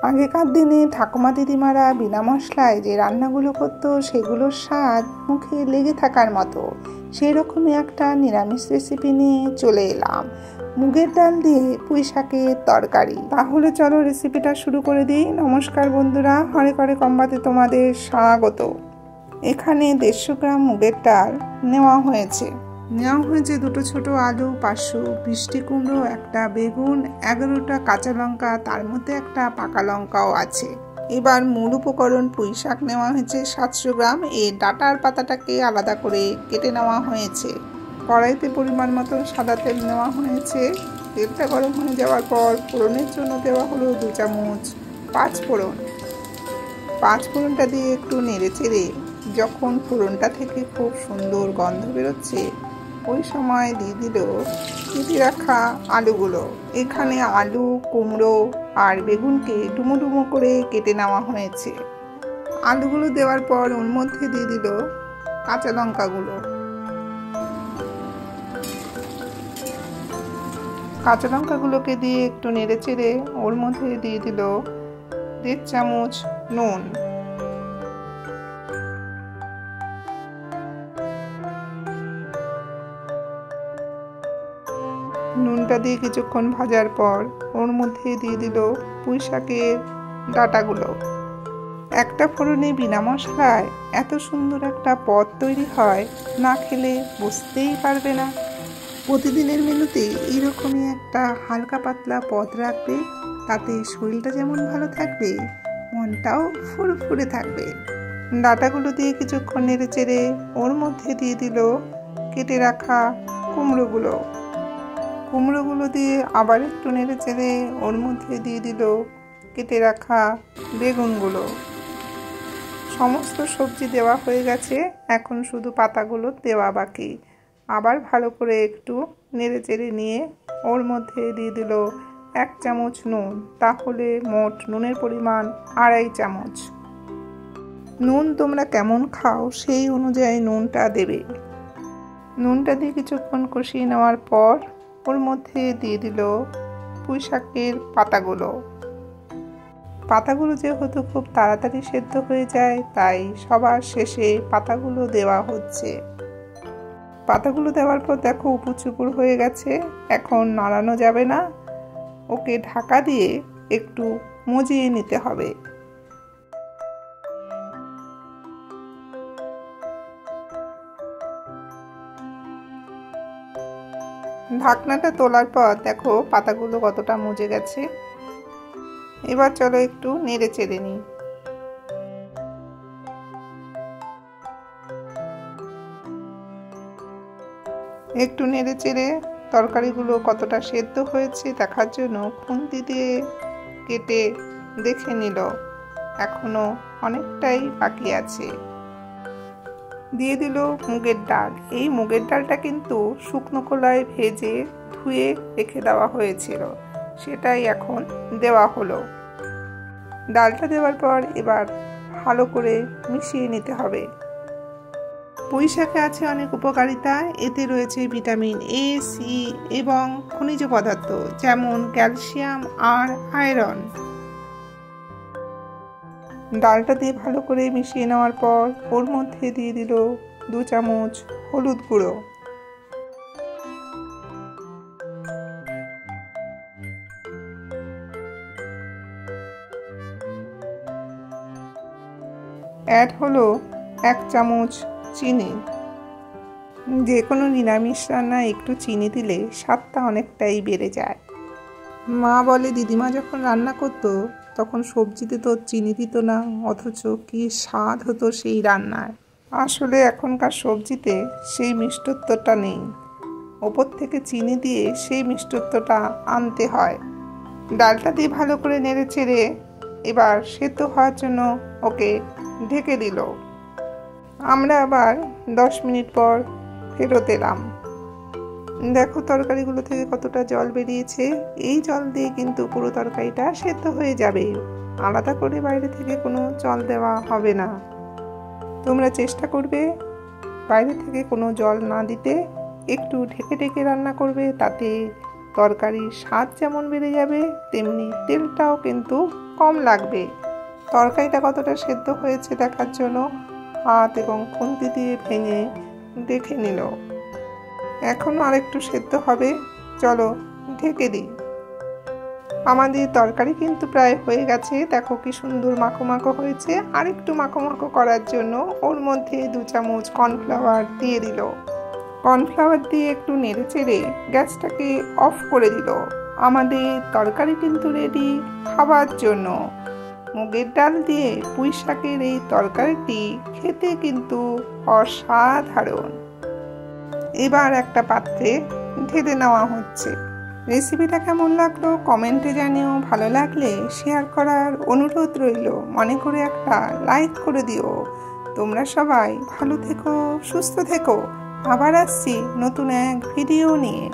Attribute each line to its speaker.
Speaker 1: আগেকার দিনে ঠাকুমা দিদিমারা বিনা মশলায় যে রান্নাগুলো করতো সেগুলোর স্বাদ মুখে লেগে থাকার মতো। সেই রকমই একটা নিরামিষ রেসিপি নিয়ে চলে এলাম, মুগের ডাল দিয়ে পুঁই শাকের তরকারি। তাহলে চলো রেসিপিটা শুরু করে দিই। নমস্কার বন্ধুরা, হরেক হরেক অম্বাতে তোমাদের স্বাগত। এখানে 150 গ্রাম মুগের ডাল নেওয়া হয়েছে দুটো ছোট আলু, 520টি কুমড়ো, একটা বেগুন, 11টা কাঁচা লঙ্কা, তার মধ্যে একটা পাকা লঙ্কাও আছে। এবার মূল উপকরণ পুঁই শাক নেওয়া হয়েছে 700 গ্রাম। এই ডাঁটার পাতাটাকে আলাদা করে কেটে নেওয়া হয়েছে। কড়াইতে পরিমাণ মতো সাদা তেল নেওয়া হয়েছে। তেলটা গরম হয়ে যাওয়ার পর ফোড়নের জন্য দেওয়া হলো 2 চামচ পাঁচফোড়নটা দিয়ে একটু নেড়ে চেড়ে যখন ফোড়নটা থেকে খুব সুন্দর গন্ধ বেরোচ্ছে, ওই সময় দিয়ে দিল কেটে রাখা আলুগুলো। এখানে আলু, কুমড়ো আর বেগুনকে ডুমো ডুমো করে কেটে নেওয়া হয়েছে। আলুগুলো দেওয়ার পর ওর মধ্যে দিয়ে দিল কাঁচা লঙ্কাগুলো। কাঁচা লঙ্কাগুলোকে দিয়ে একটু নেড়ে চেড়ে ওর মধ্যে দিয়ে দিল 1.5 চামচ নুন। নুনটা দিয়ে কিছুক্ষণ ভাজার পর ওর মধ্যে দিয়ে দিল পুঁই শাকের ডাঁটাগুলো। একটা ফোড়নে বিনা মশলায় এত সুন্দর একটা পদ তৈরি হয়, না খেলে বুঝতেই পারবে না। প্রতিদিনের মেনুতে এইরকমই একটা হালকা পাতলা পদ রাখবে, তাতে শরীরটা যেমন ভালো থাকবে, মনটাও ফুরফুরে থাকবে। ডাঁটাগুলো দিয়ে কিছুক্ষণ নেড়ে চেড়ে ওর মধ্যে দিয়ে দিল কেটে রাখা কুমড়োগুলো দিয়ে আবার একটু নেড়ে চেড়ে ওর মধ্যে দিয়ে দিল কেটে রাখা বেগুনগুলো। সমস্ত সবজি দেওয়া হয়ে গেছে, এখন শুধু পাতাগুলো দেওয়া বাকি। আবার ভালো করে একটু নেড়ে চেড়ে নিয়ে ওর মধ্যে দিয়ে দিল 1 চামচ নুন। তাহলে মোট নুনের পরিমাণ 2.5 চামচ। নুন তোমরা কেমন খাও সেই অনুযায়ী নুনটা দেবে। নুনটা দিয়ে কিছুক্ষণ কষিয়ে নেওয়ার পর ওর মধ্যে দিয়ে দিল পুঁই শাকের পাতাগুলো যেহেতু খুব তাড়াতাড়ি সেদ্ধ হয়ে যায়, তাই সবার শেষে পাতাগুলো দেওয়া হচ্ছে। পাতাগুলো দেওয়ার পর দেখো উপচুপুর হয়ে গেছে, এখন নাড়ানো যাবে না, ওকে ঢাকা দিয়ে একটু মজিয়ে নিতে হবে। ঢাকনাটা তোলার পর দেখো পাতাগুলো কতটা মজে গেছে। এবার চলো একটু নেড়ে চেড়ে নিই। একটু নেড়ে চেড়ে তরকারিগুলো কতটা সেদ্ধ হয়েছে দেখার জন্য খুন্তি দিয়ে কেটে দেখে নিল। এখনো অনেকটাই বাকি আছে। দিয়ে দিল মুগের ডাল। এই মুগের ডালটা কিন্তু শুকনো খোলায় ভেজে ধুয়ে রেখে দেওয়া হয়েছিল, সেটাই এখন দেওয়া হলো। ডালটা দেওয়ার পর এবার ভালো করে মিশিয়ে নিতে হবে। পুঁই শাকে আছে অনেক উপকারিতা। এতে রয়েছে ভিটামিন এ, সি এবং খনিজ পদার্থ যেমন ক্যালসিয়াম আর আয়রন। ডালটা দিয়ে ভালো করে মিশিয়ে নেওয়ার পর ওর মধ্যে দিয়ে দিল 2 চামচ হলুদ গুঁড়ো। অ্যাড হলো 1 চামচ চিনি। যে কোনো নিরামিষ রান্নায় একটু চিনি দিলে স্বাদটা অনেকটাই বেড়ে যায়। মা বলে দিদিমা যখন রান্না করতো তখন সবজিতে তো চিনি দিত না, অথচ কি স্বাদ হতো সেই রান্নায়। আসলে এখনকার সবজিতে সেই মিষ্টত্বটা নেই, ওপর থেকে চিনি দিয়ে সেই মিষ্টত্বটা আনতে হয়। ডালটা দিয়ে ভালো করে নেড়ে চেড়ে এবার সেদ্ধ হওয়ার জন্য ওকে ঢেকে দিল। আমরা আবার 10 মিনিট পর ফেরত এলাম। দেখো তরকারিগুলো থেকে কতটা জল বেরিয়েছে। এই জল দিয়ে কিন্তু পুরো তরকারিটা সেদ্ধ হয়ে যাবে, আলাদা করে বাইরে থেকে কোনো জল দেওয়া হবে না। তোমরা চেষ্টা করবে বাইরে থেকে কোনো জল না দিতে, একটু ঢেকে ঢেকে রান্না করবে, তাতে তরকারির স্বাদ যেমন বেড়ে যাবে তেমনি তেলটাও কিন্তু কম লাগবে। তরকারিটা কতটা সেদ্ধ হয়েছে দেখার জন্য হাত এবং খুন্তি দিয়ে ভেঙে দেখে নিল। এখনো আরেকটু সেদ্ধ হবে, চলো ঢেকে দিই। আমাদের তরকারি কিন্তু প্রায় হয়ে গেছে, দেখো কি সুন্দর মাখো মাখো হয়েছে। আর একটু মাখো মাখো করার জন্য ওর মধ্যে 2 চামচ কর্নফ্লাওয়ার দিয়ে দিল। কর্নফ্লাওয়ার দিয়ে একটু নেড়ে চেড়ে গ্যাসটাকে অফ করে দিল। আমাদের তরকারি কিন্তু রেডি খাবার জন্য। মুগের ডাল দিয়ে পুঁই শাকের এই তরকারিটি খেতে কিন্তু অসাধারণ। এবার একটা পাত্রে ঢেলে নেওয়া হচ্ছে। রেসিপিটা কেমন লাগলো কমেন্টে জানিও। ভালো লাগলে শেয়ার করার অনুরোধ রইল। মনে করে একটা লাইক করে দিও। তোমরা সবাই ভালো থেকো, সুস্থ থেকো। আবার আসছি নতুন এক ভিডিও নিয়ে।